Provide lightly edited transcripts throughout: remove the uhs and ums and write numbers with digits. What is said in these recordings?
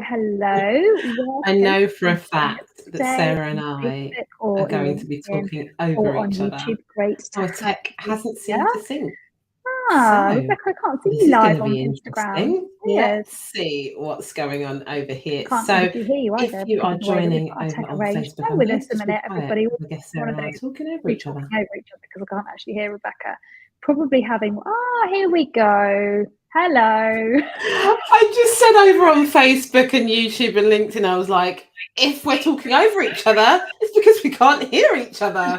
Hello. I know for a fact that Sarah and I are going to be talking over each other. Great. Our tech hasn't seemed to sync. Rebecca, I can't see you live on Instagram. Let's see what's going on over here. So if you are joining over on Facebook, with us a minute, everybody. I guess Sarah and I are talking over each other because I can't actually hear Rebecca. Probably having, here we go. Hello. I just said over on Facebook and YouTube and LinkedIn, I was like, if we're talking over each other, it's because we can't hear each other.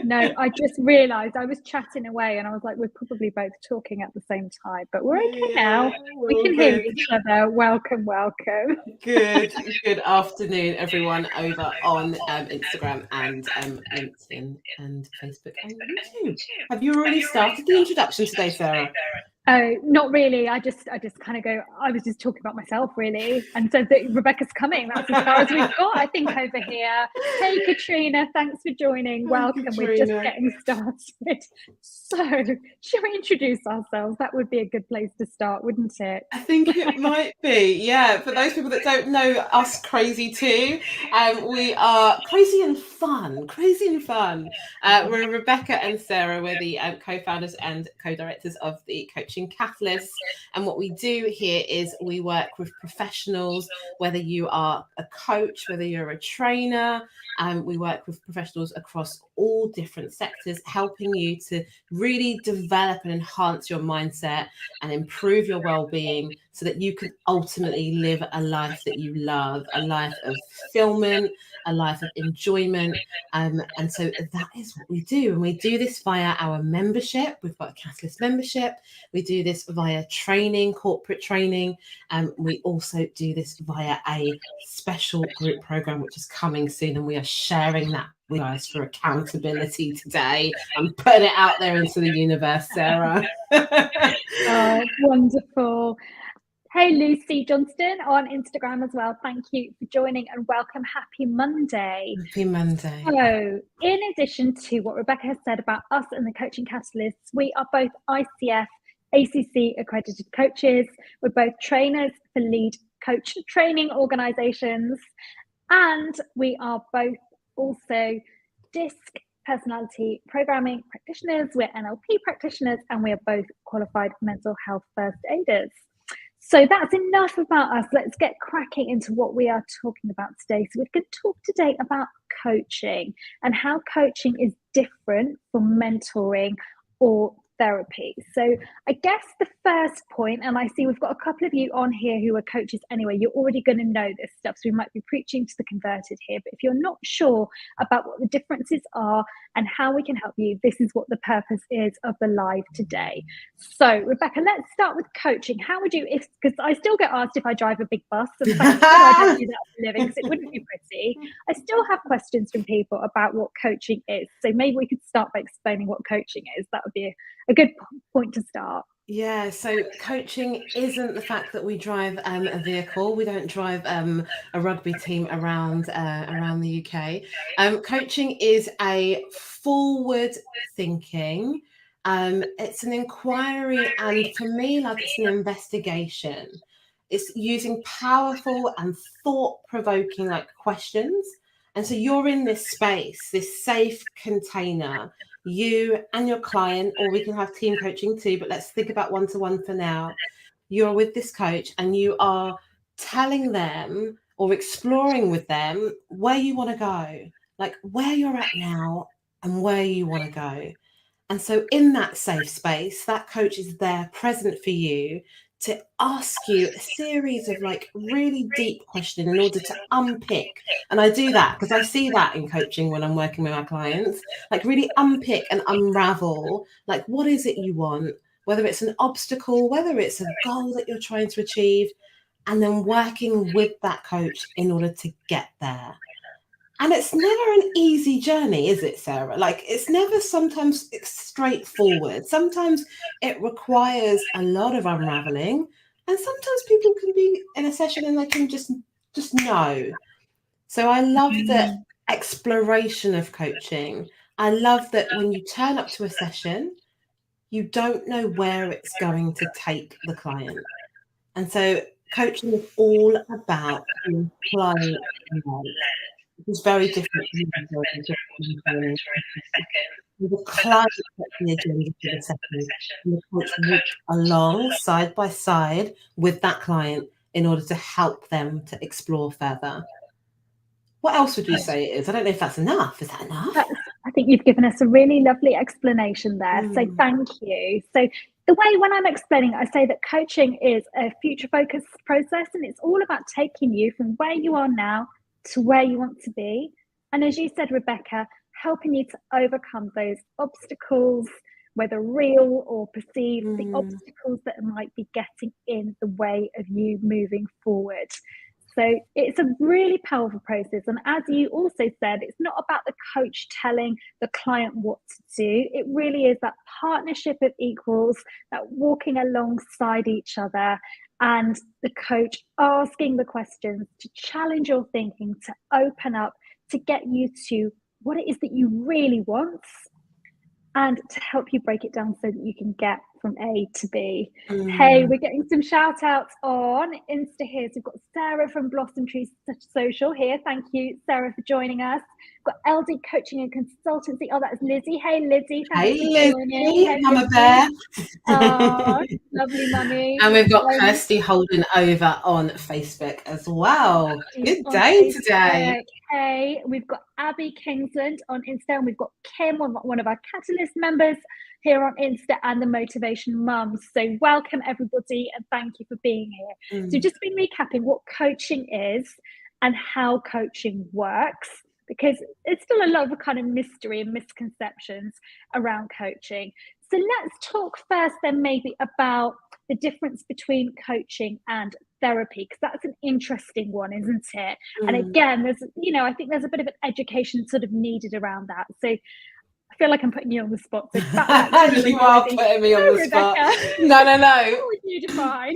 No, I just realised I was chatting away and I was like, we're probably both talking at the same time, but we're okay now. We can hear each other. Welcome. Good afternoon, everyone over on Instagram and LinkedIn and Facebook and YouTube. Have you already started the introduction today, Sarah? Oh, not really. I just kind of go, I was just talking about myself, really. And so Rebecca's coming. That's as far as we've got, I think, over here. Hey, Katrina, thanks for joining. Welcome. Katrina. We're just getting started. So, shall we introduce ourselves? That would be a good place to start, wouldn't it? I think it might be, yeah. For those people that don't know us crazy too, we are crazy and fun. We're Rebecca and Sarah. We're the co-founders and co-directors of the Coaching Catalyst. And what we do here is we work with professionals, whether you are a coach, whether you're a trainer. We work with professionals across all different sectors, helping you to really develop and enhance your mindset and improve your well-being so that you can ultimately live a life that you love, a life of fulfillment, a life of enjoyment. And so that is what we do. And we do this via our membership. We've got a Catalyst membership. We do this via training, corporate training. We also do this via a special group program, which is coming soon. And we are sharing that with you guys for accountability today. I'm putting it out there into the universe, Sarah. Oh, wonderful. Hey, Lucy Johnston on Instagram as well. Thank you for joining and welcome. Happy Monday. Happy Monday. So, in addition to what Rebecca has said about us and the Coaching Catalysts, we are both ICF, ACC accredited coaches. We're both trainers for lead coach training organizations. And we are both also DISC personality programming practitioners. We're NLP practitioners, and we are both qualified mental health first aiders. So that's enough about us. Let's get cracking into what we are talking about today. So we're going to talk today about coaching and how coaching is different from mentoring or therapy. So I guess the first point, and I see we've got a couple of you on here who are coaches anyway, you're already going to know this stuff. So we might be preaching to the converted here, but if you're not sure about what the differences are and how we can help you, this is what the purpose is of the live today. So Rebecca, let's start with coaching. How would you, because I still get asked if I drive a big bus, and I don't do that for a living because it wouldn't be pretty. I still have questions from people about what coaching is. So maybe we could start by explaining what coaching is. That would be a good point to start. Yeah, so coaching isn't the fact that we drive a vehicle. We don't drive a rugby team around the UK. Coaching is a forward thinking. It's an inquiry, and for me, like, it's an investigation. It's using powerful and thought-provoking questions. And so you're in this space, this safe container, you and your client, or we can have team coaching too, but let's think about one-to-one for now. You're with this coach and you are telling them or exploring with them where you want to go, like where you're at now and where you want to go. And so in that safe space, that coach is there present for you to ask you a series of like really deep questions in order to unpick. And I do that because I see that in coaching when I'm working with my clients, like really unpick and unravel, like what is it you want, whether it's an obstacle, whether it's a goal that you're trying to achieve, and then working with that coach in order to get there. And it's never an easy journey, is it, Sarah? Like, it's never sometimes straightforward. Sometimes it requires a lot of unraveling. And sometimes people can be in a session and they can just know. So I love the exploration of coaching. I love that when you turn up to a session, you don't know where it's going to take the client. And so coaching is all about the client knowledge. It's very different from the client sets the agenda for the session, and the coach walks along side by side with that client in order to help them to explore further. What else would you say it is? I don't know if that's enough. Is that enough? I think you've given us a really lovely explanation there. So thank you. So the way when I'm explaining, I say that coaching is a future focused process, and it's all about taking you from where you are now to where you want to be. And as you said, Rebecca, helping you to overcome those obstacles, whether real or perceived, the obstacles that might be getting in the way of you moving forward. So it's a really powerful process. And as you also said, it's not about the coach telling the client what to do. It really is that partnership of equals, that walking alongside each other, and the coach asking the questions to challenge your thinking, to open up, to get you to what it is that you really want, and to help you break it down so that you can get from A to B. Hey, we're getting some shout outs on Insta here. So we've got Sarah from Blossom Trees Social here. Thank you, Sarah, for joining us. We've got LD Coaching and Consultancy. Oh, that's Lizzie. Hey, Lizzie. Thanks for joining. Hey, Mama Bear. Oh, lovely mummy. And we've got Kirsty Holden over on Facebook as well. Good day today. Hey, we've got Abby Kingsland on Insta, and we've got Kim, one of our Catalyst members, here on Insta, and the Motivation Mums. So welcome everybody, and thank you for being here. So just been recapping what coaching is and how coaching works, because it's still a lot of kind of mystery and misconceptions around coaching. So let's talk first then maybe about the difference between coaching and therapy, because that's an interesting one, isn't it? And again, there's, I think there's a bit of an education sort of needed around that. So I feel like I'm putting you on the spot. So you are putting me on the spot. No. How would you define?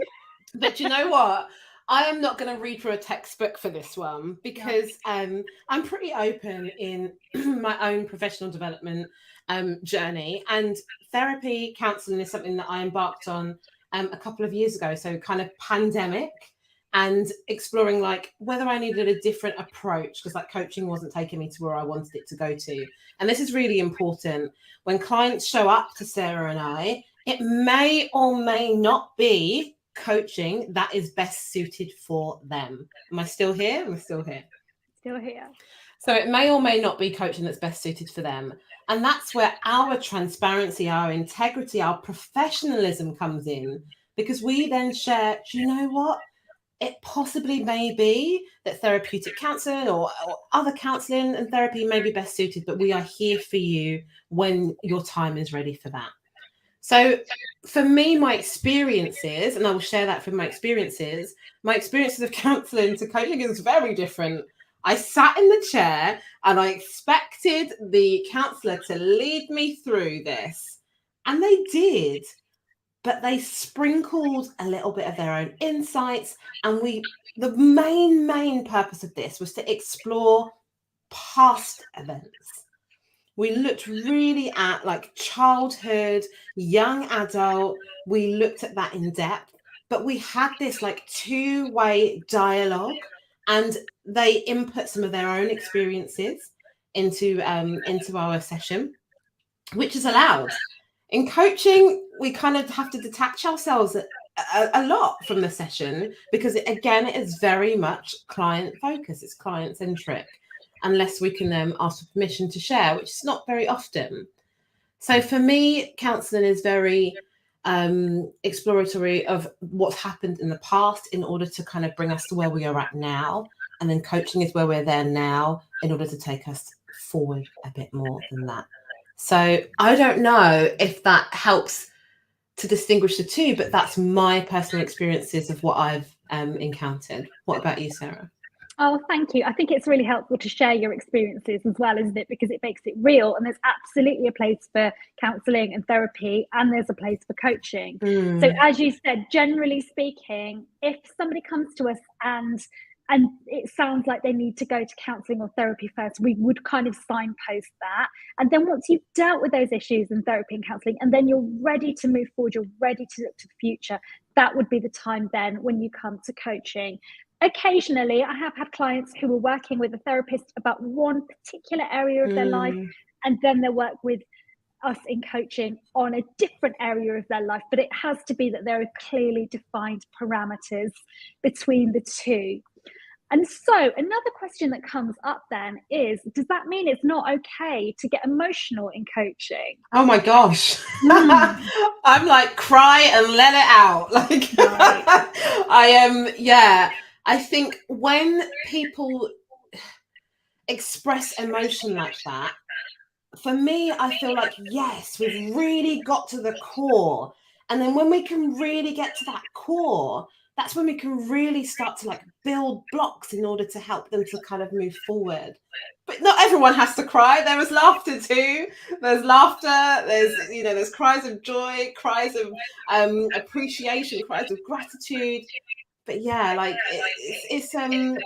But you know what? I am not going to read through a textbook for this one, because I'm pretty open in my own professional development journey, and therapy counselling is something that I embarked on a couple of years ago. So kind of pandemic, and exploring like whether I needed a different approach, because like coaching wasn't taking me to where I wanted it to go to. And this is really important. When clients show up to Sarah and I, it may or may not be coaching that is best suited for them. Am I still here? I'm still here. Still here. So it may or may not be coaching that's best suited for them. And that's where our transparency, our integrity, our professionalism comes in, because we then share, do you know what? It possibly may be that therapeutic counselling or other counselling and therapy may be best suited, but we are here for you when your time is ready for that. So for me, my experiences, and I will share that from my experiences of counselling to coaching is very different. I sat in the chair and I expected the counsellor to lead me through this, and they did. But they sprinkled a little bit of their own insights. And the main purpose of this was to explore past events. We looked really at like childhood, young adult. We looked at that in depth, but we had this like two-way dialogue, and they input some of their own experiences into our session, which is allowed. In coaching, we kind of have to detach ourselves a lot from the session, because again, it is very much client focused. It's client centric, unless we can ask for permission to share, which is not very often. So for me, counselling is very exploratory of what's happened in the past in order to kind of bring us to where we are at now. And then coaching is where we're there now in order to take us forward a bit more than that. So I don't know if that helps to distinguish the two, but that's my personal experiences of what I've encountered. What about you, Sarah? Oh, thank you. I think it's really helpful to share your experiences as well, isn't it? Because it makes it real. And there's absolutely a place for counselling and therapy, and there's a place for coaching. So, as you said, generally speaking, if somebody comes to us and it sounds like they need to go to counselling or therapy first, we would kind of signpost that. And then once you've dealt with those issues in therapy and counselling, and then you're ready to move forward, you're ready to look to the future, that would be the time then when you come to coaching. Occasionally, I have had clients who are working with a therapist about one particular area of their life, and then they work with us in coaching on a different area of their life. But it has to be that there are clearly defined parameters between the two. And so another question that comes up then is, does that mean it's not okay to get emotional in coaching? Oh my gosh. I'm like, cry and let it out. Like, right. I am, yeah. I think when people express emotion like that, for me, I feel like, yes, we've really got to the core. And then when we can really get to that core, that's when we can really start to like build blocks in order to help them to kind of move forward. But not everyone has to cry. There is laughter too. There's laughter. There's, you know, there's cries of joy, cries of appreciation, cries of gratitude. But yeah, like it's an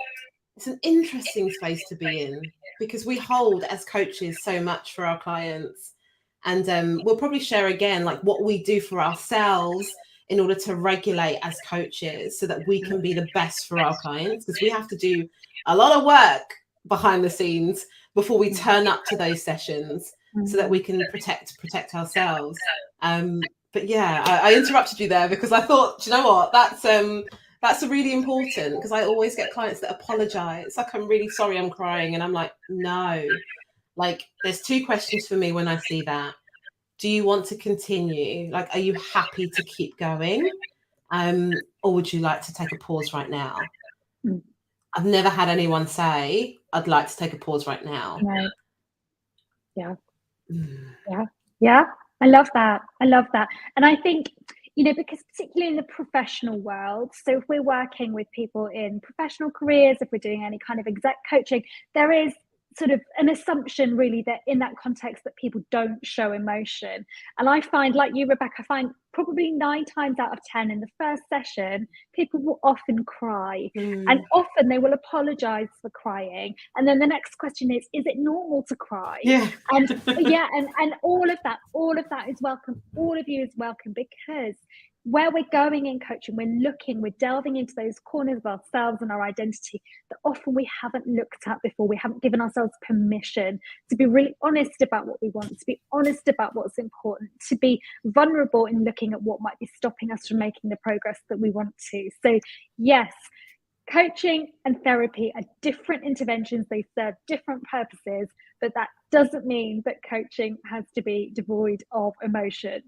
interesting space to be in, because we hold as coaches so much for our clients. And we'll probably share again like what we do for ourselves in order to regulate as coaches so that we can be the best for our clients, because we have to do a lot of work behind the scenes before we turn up to those sessions so that we can protect ourselves. But yeah, I interrupted you there because I thought, do you know what, that's really important, because I always get clients that apologize. Like, I'm really sorry, I'm crying. And I'm like, no, like there's two questions for me when I see that. Do you want to continue? Like, are you happy to keep going? Or would you like to take a pause right now? I've never had anyone say, I'd like to take a pause right now. Right. Yeah. Yeah. I love that. And I think, you know, because particularly in the professional world, so if we're working with people in professional careers, if we're doing any kind of exec coaching, there is sort of an assumption really that in that context that people don't show emotion. And I find, like you, Rebecca, I find probably 9 times out of 10 in the first session, people will often cry, and often they will apologize for crying. And then the next question is it normal to cry? Yeah. And yeah, and all of that is welcome. All of you is welcome, because where we're going in coaching, we're delving into those corners of ourselves and our identity that often we haven't looked at before. We haven't given ourselves permission to be really honest about what we want, to be honest about what's important, to be vulnerable in looking at what might be stopping us from making the progress that we want to. So yes, coaching and therapy are different interventions. They serve different purposes, but that doesn't mean that coaching has to be devoid of emotion.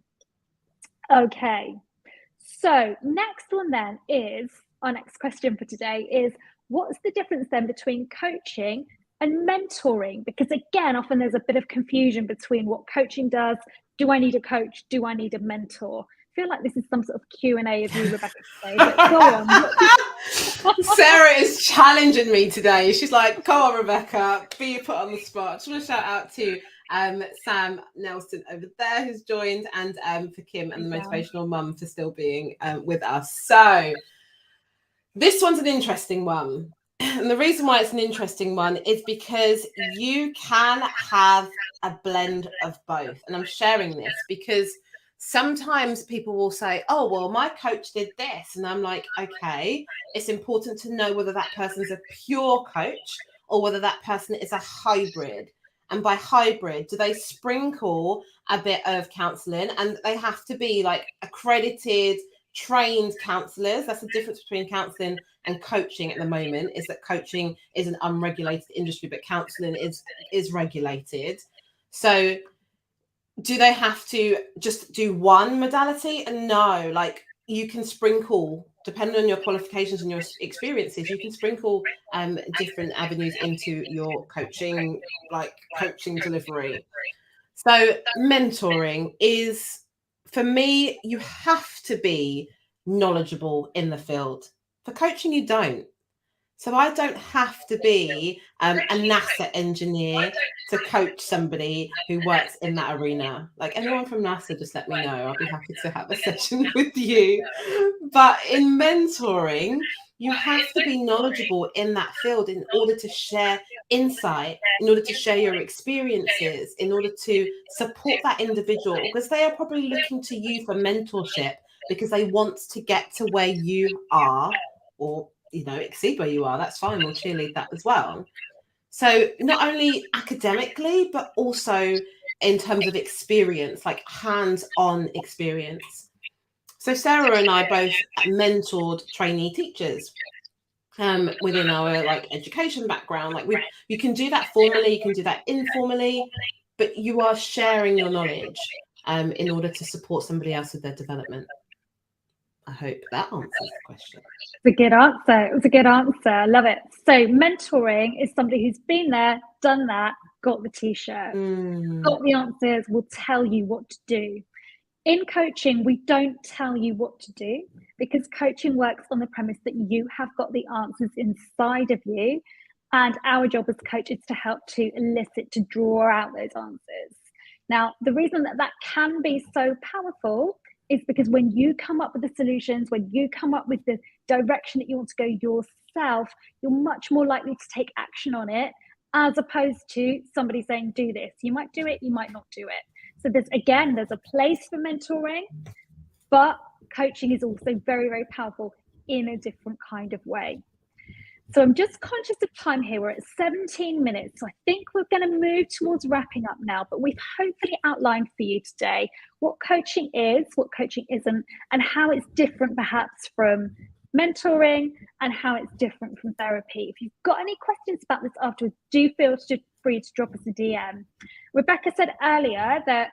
Okay. So next one then is, our next question for today is, what's the difference then between coaching and mentoring? Because again, often there's a bit of confusion between what coaching does. Do I need a coach? Do I need a mentor? I feel like this is some sort of Q&A of you, Rebecca, today, but go on. Sarah is challenging me today. She's like, come on, Rebecca, be put on the spot. I just want to shout out to Sam Nelson over there who's joined, and for Kim and the Motivational Mum for still being with us. So this one's an interesting one. And the reason why it's an interesting one is because you can have a blend of both. And I'm sharing this because sometimes people will say, oh, well, my coach did this. And I'm like, okay, it's important to know whether that person's a pure coach or whether that person is a hybrid. And by hybrid, do they sprinkle a bit of counselling? And they have to be like accredited, trained counsellors. That's the difference between counselling and coaching at the moment, is that coaching is an unregulated industry, but counselling is regulated. So do they have to just do one modality? And no, like, you can sprinkle, depending on your qualifications and your experiences, you can sprinkle different avenues into your coaching, like coaching delivery. So mentoring is, for me, you have to be knowledgeable in the field. For coaching, you don't. So I don't have to be a NASA engineer to coach somebody who works in that arena. Like, anyone from NASA, just let me know. I'll be happy to have a session with you. But in mentoring, you have to be knowledgeable in that field in order to share insight, in order to share your experiences, in order to support that individual, because they are probably looking to you for mentorship because they want to get to where you are, or exceed where you are. That's fine, we'll cheerlead that as well. So not only academically, but also in terms of experience, like hands-on experience. So Sarah and I both mentored trainee teachers within our like education background. Like, you can do that formally, you can do that informally, but you are sharing your knowledge in order to support somebody else with their development. I hope that answers the question. It's a good answer. It was a good answer. I love it. So mentoring is somebody who's been there, done that, got the t-shirt, got the answers, will tell you what to do. In coaching, we don't tell you what to do, because coaching works on the premise that you have got the answers inside of you. And our job as coaches is to help to elicit, to draw out those answers. Now, the reason that that can be so powerful is because when you come up with the solutions, when you come up with the direction that you want to go yourself, you're much more likely to take action on it, as opposed to somebody saying, do this. You might do it, you might not do it. So there's a place for mentoring, but coaching is also very, very powerful in a different kind of way. So I'm just conscious of time here. We're at 17 minutes. So I think we're going to move towards wrapping up now, but we've hopefully outlined for you today what coaching is, what coaching isn't, and how it's different perhaps from mentoring, and how it's different from therapy. If you've got any questions about this afterwards, do feel free to drop us a DM. Rebecca said earlier that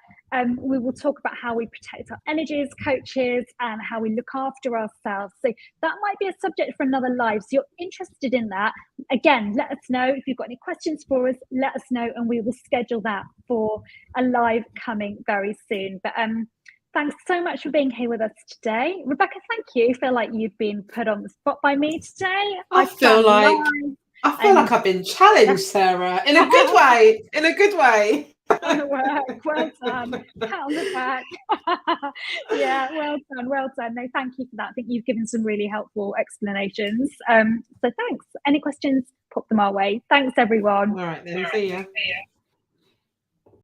we will talk about how we protect our energy as coaches and how we look after ourselves. So that might be a subject for another live. So you're interested in that, again, let us know. If you've got any questions for us, let us know, and we will schedule that for a live coming very soon. But thanks so much for being here with us today. Rebecca, thank you. I feel like you've been put on the spot by me today. I feel like I've been challenged, Sarah, in a good way. In a good way. Work, well done. Pat on the back. Yeah, well done. No, thank you for that. I think you've given some really helpful explanations. So thanks. Any questions, pop them our way. Thanks, everyone. All right then, see ya.